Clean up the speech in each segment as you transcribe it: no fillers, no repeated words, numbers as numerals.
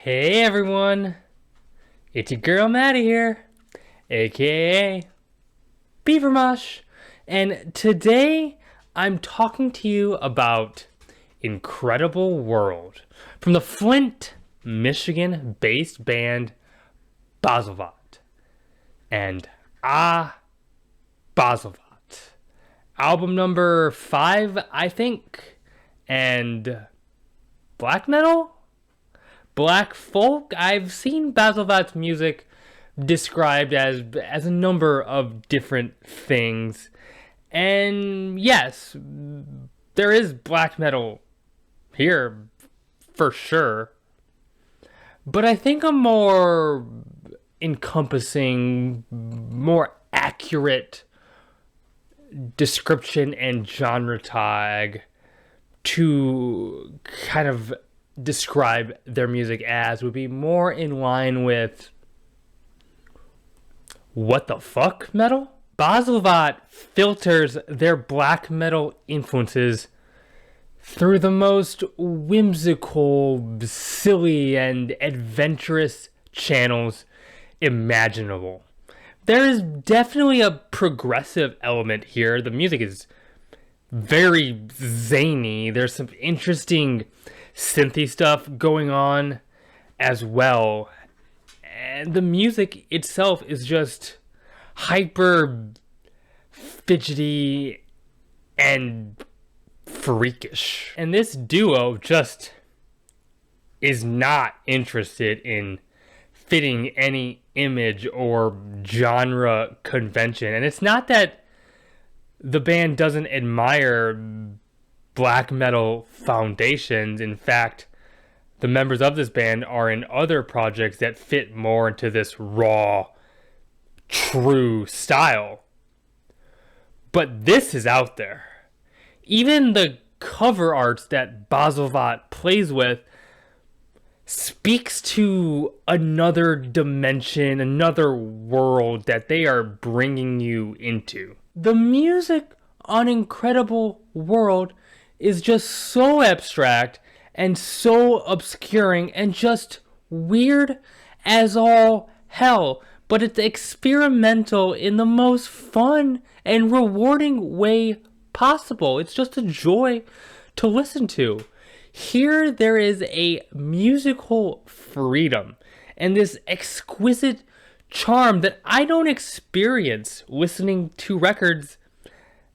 Hey everyone, it's your girl Maddie here, aka Beavermosh, and today I'm talking to you about Incredible World from the Flint, Michigan based band Baazlvaat. And Baazlvaat. Album number 5, I think, and black metal? Black folk. I've seen Baazlvaat's music described as a number of different things, and yes, there is black metal here for sure. But I think a more encompassing, more accurate description and genre tag to kind of describe their music as would be more in line with what the fuck metal? Baazlvaat filters their black metal influences through the most whimsical, silly, and adventurous channels imaginable. There is definitely a progressive element here. The music is very zany. There's some interesting synthy stuff going on as well. And the music itself is just hyper fidgety and freakish. And this duo just is not interested in fitting any image or genre convention. And it's not that the band doesn't admire black metal foundations. In fact, the members of this band are in other projects that fit more into this raw, true style. But this is out there. Even the cover arts that Baazlvaat plays with speaks to another dimension, another world that they are bringing you into. The music on Incredible World is just so abstract and so obscuring and just weird as all hell, but it's experimental in the most fun and rewarding way possible. It's just a joy to listen to. Here there is a musical freedom and this exquisite charm that I don't experience listening to records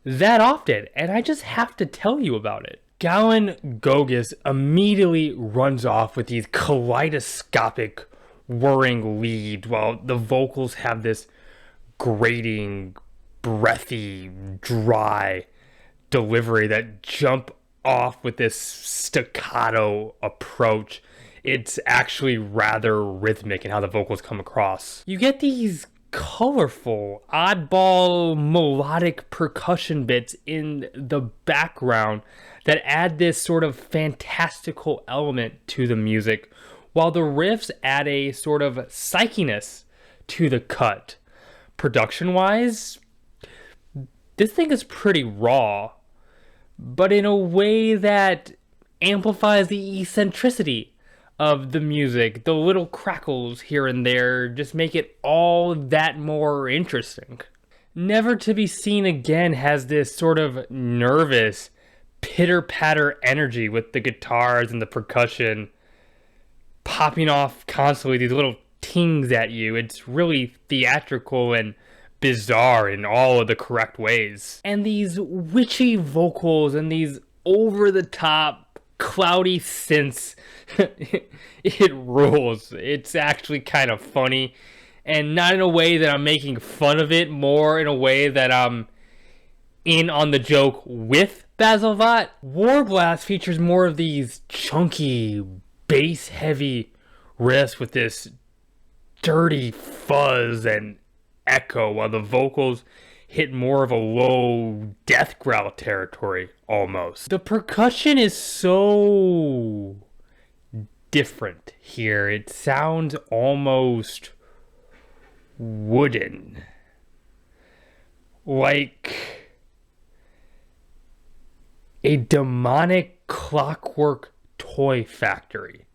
that often, and I just have to tell you about it. Galen Gogus immediately runs off with these kaleidoscopic whirring lead while the vocals have this grating, breathy, dry delivery that jump off with this staccato approach. It's actually rather rhythmic in how the vocals come across. You get these colorful, oddball, melodic percussion bits in the background that add this sort of fantastical element to the music, while the riffs add a sort of psychiness to the cut. Production-wise, this thing is pretty raw, but in a way that amplifies the eccentricity of the music. The little crackles here and there just make it all that more interesting. Never to Be Seen Again has this sort of nervous, pitter-patter energy with the guitars and the percussion popping off constantly, these little tings at you. It's really theatrical and bizarre in all of the correct ways. And these witchy vocals and these over-the-top cloudy synths, it rules. It's actually kind of funny, and not in a way that I'm making fun of it, more in a way that I'm in on the joke with Baazlvaat. Warblast features more of these chunky, bass-heavy riffs with this dirty fuzz and echo, while the vocals hit more of a low death growl territory almost. The percussion is so different here. It sounds almost wooden. Like a demonic clockwork toy factory.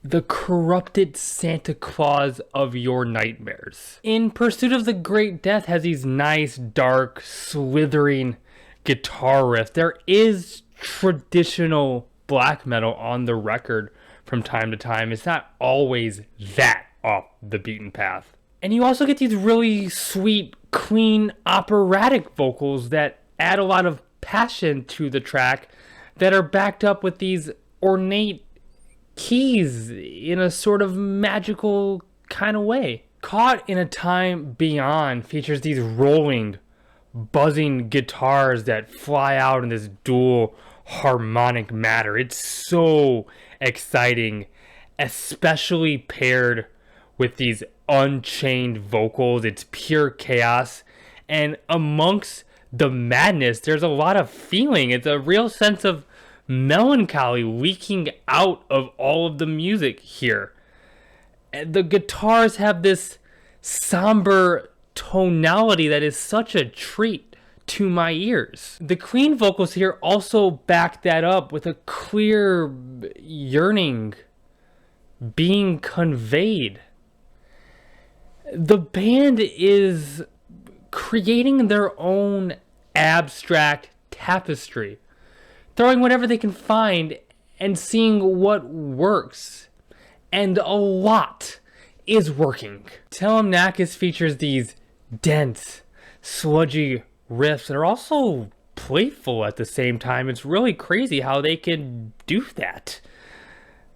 the corrupted Santa Claus of your nightmares. In Pursuit of the Great Death has these nice, dark, slithering guitar riffs. There is traditional black metal on the record from time to time. It's not always that off the beaten path. And you also get these really sweet, clean, operatic vocals that add a lot of passion to the track that are backed up with these ornate keys in a sort of magical kind of way. Caught in a Time Beyond features these rolling, buzzing guitars that fly out in this dual harmonic matter. It's so exciting, especially paired with these unchained vocals. It's pure chaos, and amongst the madness there's a lot of feeling. It's a real sense of melancholy leaking out of all of the music here. And the guitars have this somber tonality that is such a treat to my ears. The clean vocals here also back that up with a clear yearning being conveyed. The band is creating their own abstract tapestry, throwing whatever they can find and seeing what works. And a lot is working. Telemachus features these dense, sludgy riffs that are also playful at the same time. It's really crazy how they can do that.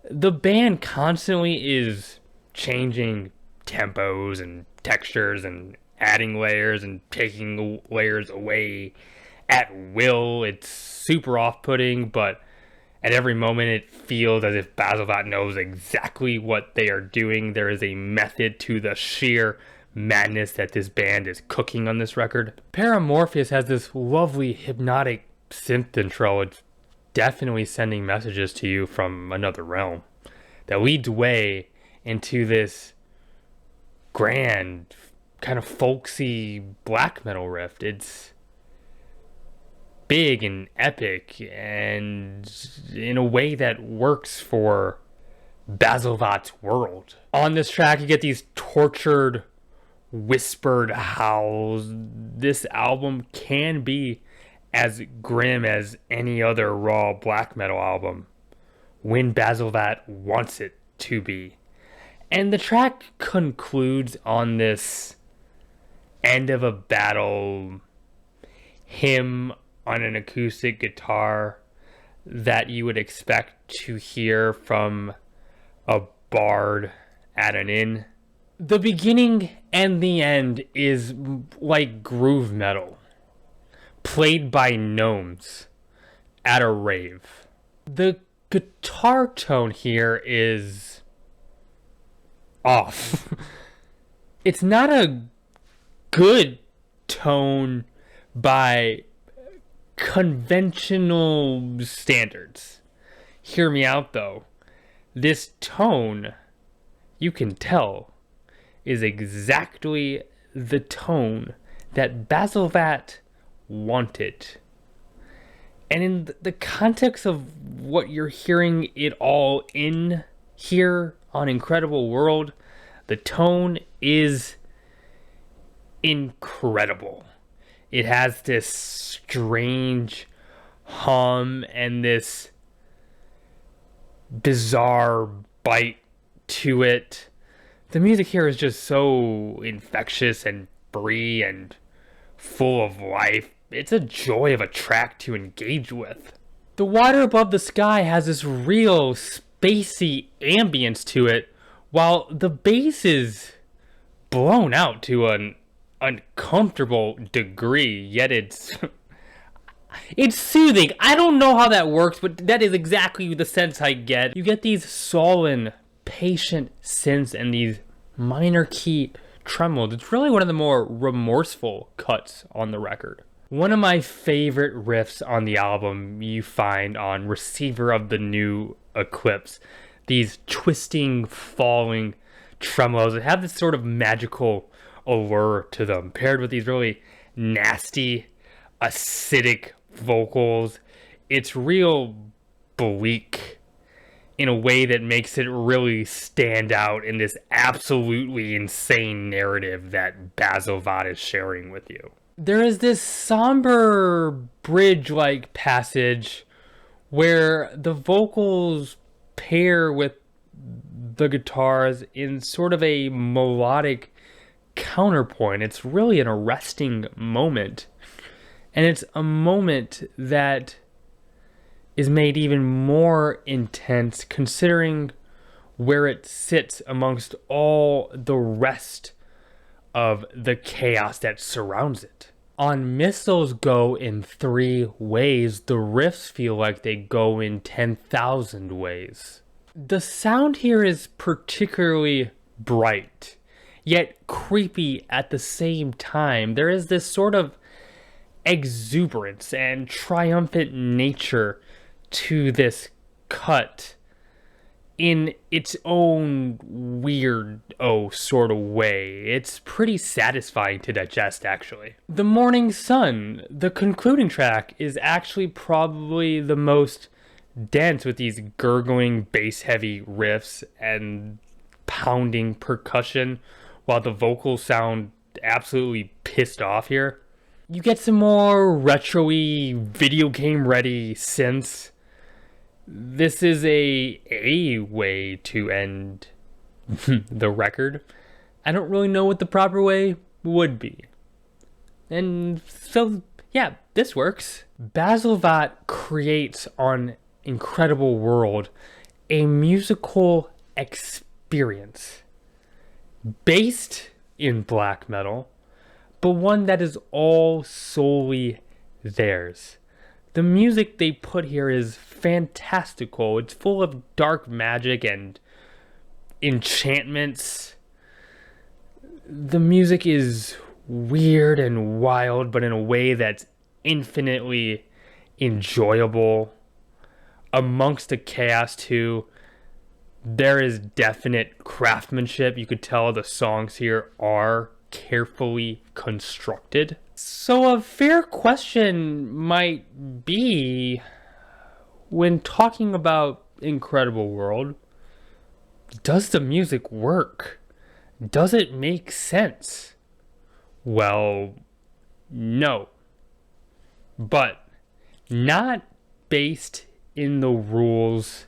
The band constantly is changing tempos and textures and adding layers and taking layers away at will. It's super off-putting, but at every moment it feels as if Baazlvaat knows exactly what they are doing. There is a method to the sheer madness that this band is cooking on this record. Paramorpheus has this lovely hypnotic synth intro. It's definitely sending messages to you from another realm that leads way into this grand, kind of folksy black metal riff. It's big and epic, and in a way that works for Baazlvaat's world. On this track, you get these tortured, whispered howls. This album can be as grim as any other raw black metal album when Baazlvaat wants it to be. And the track concludes on this end of a battle hymn on an acoustic guitar that you would expect to hear from a bard at an inn. The beginning and the end is like groove metal played by gnomes at a rave. The guitar tone here is off. It's not a good tone by conventional standards. Hear me out though. This tone, you can tell, is exactly the tone that Baazlvaat wanted. And in the context of what you're hearing it all in here on Incredible World, the tone is incredible. It has this strange hum and this bizarre bite to it. The music here is just so infectious and free and full of life. It's a joy of a track to engage with. The water above the sky has this real spacey ambience to it, while the bass is blown out to an uncomfortable degree, yet it's soothing. I don't know how that works, but that is exactly the sense I get. You get these sullen, patient synths and these minor key tremolos. It's really one of the more remorseful cuts on the record. One of my favorite riffs on the album you find on Receiver of the New Eclipse. These twisting, falling tremolos that have this sort of magical allure to them, paired with these really nasty, acidic vocals. It's real bleak in a way that makes it really stand out in this absolutely insane narrative that Baazlvaat is sharing with you. There is this somber bridge-like passage where the vocals pair with the guitars in sort of a melodic counterpoint. It's really an arresting moment. And it's a moment that is made even more intense considering where it sits amongst all the rest of the chaos that surrounds it. On Missiles Go in 3 ways, the riffs feel like they go in 10,000 ways. The sound here is particularly bright, yet creepy at the same time. There is this sort of exuberance and triumphant nature to this cut in its own weird, sort of way. It's pretty satisfying to digest, actually. The Morning Sun, the concluding track, is actually probably the most dense with these gurgling bass-heavy riffs and pounding percussion, while the vocals sound absolutely pissed off here. You get some more retro-y, video game-ready synths. This is a way to end the record. I don't really know what the proper way would be. And so, yeah, this works. Baazlvaat creates on Incredible World a musical experience based in black metal, but one that is all solely theirs. The music they put here is fantastical. It's full of dark magic and enchantments. The music is weird and wild, but in a way that's infinitely enjoyable. Amongst the chaos, too, there is definite craftsmanship. You could tell the songs here are carefully constructed. So a fair question might be, when talking about Incredible World, does the music work? Does it make sense? Well, no. But not based in the rules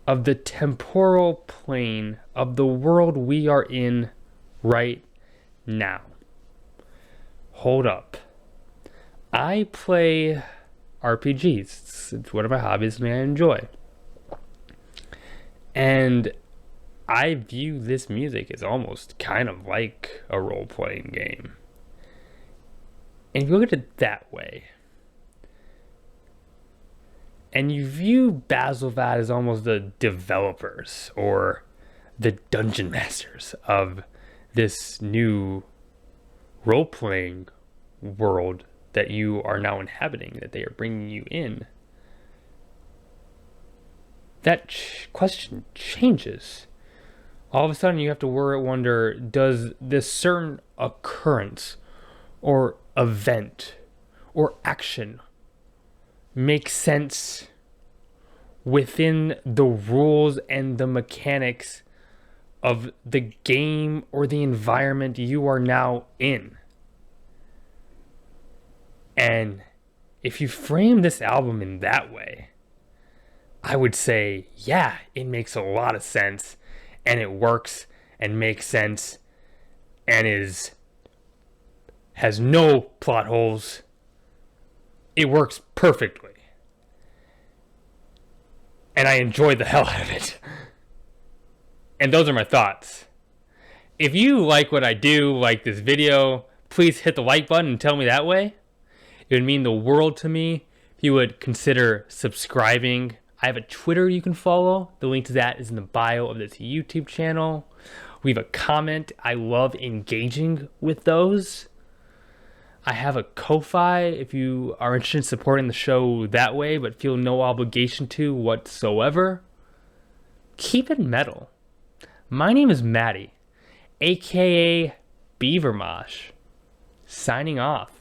of the temporal plane of the world we are in right now. Hold up. I play RPGs. It's one of my hobbies and I enjoy. And I view this music as almost kind of like a role-playing game. And if you look at it that way, and you view Baazlvaat as almost the developers or the dungeon masters of this new role-playing world that you are now inhabiting, that they are bringing you in, that question changes. All of a sudden you have to wonder, does this certain occurrence or event or action make sense within the rules and the mechanics of the game or the environment you are now in? And if you frame this album in that way, I would say, yeah, it makes a lot of sense, and it works and makes sense and has no plot holes. It works perfectly. And I enjoy the hell out of it. And those are my thoughts. If you like what I do, like this video, please hit the like button and tell me that way. It would mean the world to me if you would consider subscribing. I have a Twitter you can follow. The link to that is in the bio of this YouTube channel. Leave a comment. I love engaging with those. I have a Ko-Fi if you are interested in supporting the show that way, but feel no obligation to whatsoever. Keep it metal. My name is Maddie, aka Beavermosh, signing off.